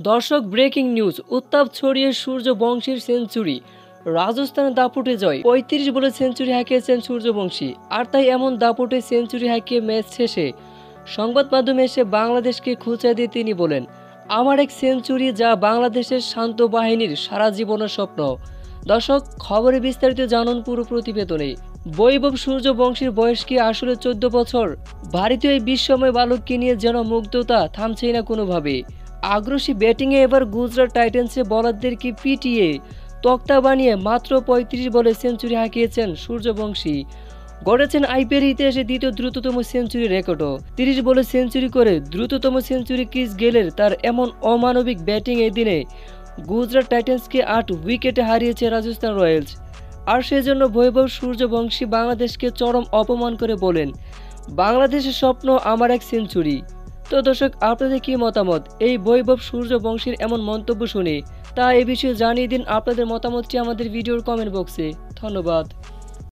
দর্শক, breaking news, উত্তাপ ছড়িয়ে সূর্যবংশীর সেঞ্চুরি, রাজস্থানের দাপুটে জয়। ৩৫ বলে সেঞ্চুরি হাঁকিয়েছেন সূর্যবংশী। আর তাই এমন দাপুটে সেঞ্চুরি হাঁকিয়ে ম্যাচ শেষে সংবাদ মাধ্যমে এসে বাংলাদেশকে খুঁচিয়ে দিয়ে তিনি বলেন, আমার এক সেঞ্চুরি, যা বাংলাদেশের শান্ত বাহিনীর সারা জীবনের স্বপ্ন। দর্শক, খবরে বিস্তারিত জানুন পুরো প্রতিবেদনে। বৈভব সূর্যবংশীর বয়স কি আসলে 14 বছর? ভারতীয় এই বিশ্বময় বালককে নিয়ে যেন মুগ্ধতা থামছেই না কোনোভাবে। আগ্রাসী ব্যাটিংয়ে এবার গুজরাট টাইটান্সে বোলারদেরকে পিটিয়ে তক্তা বানিয়ে মাত্র ৩৫ বলে সেঞ্চুরি হাঁকিয়েছেন সূর্যবংশী। গড়েছেন আইপিএল ইতিহাসে দ্বিতীয় দ্রুততম সেঞ্চুরি রেকর্ডও। ৩০ বলে সেঞ্চুরি করে দ্রুততম সেঞ্চুরি ক্রিস গেলের। তার এমন অমানবিক ব্যাটিং এই দিনে গুজরাট টাইটান্সকে ৮ উইকেটে হারিয়েছে রাজস্থান রয়্যালস। আর সেজন্য বৈভব সূর্যবংশী বাংলাদেশকে চরম অপমান করে বলেন, বাংলাদেশের স্বপ্ন আমার এক সেঞ্চুরি। তো দর্শক, আপনাদের কি মতামত এই বৈভব সূর্যবংশীর এমন মন্তব্য শুনে? তা এই বিষয়ে জানিয়ে দিন আপনাদের মতামতটি আমাদের ভিডিওর কমেন্ট বক্সে। ধন্যবাদ।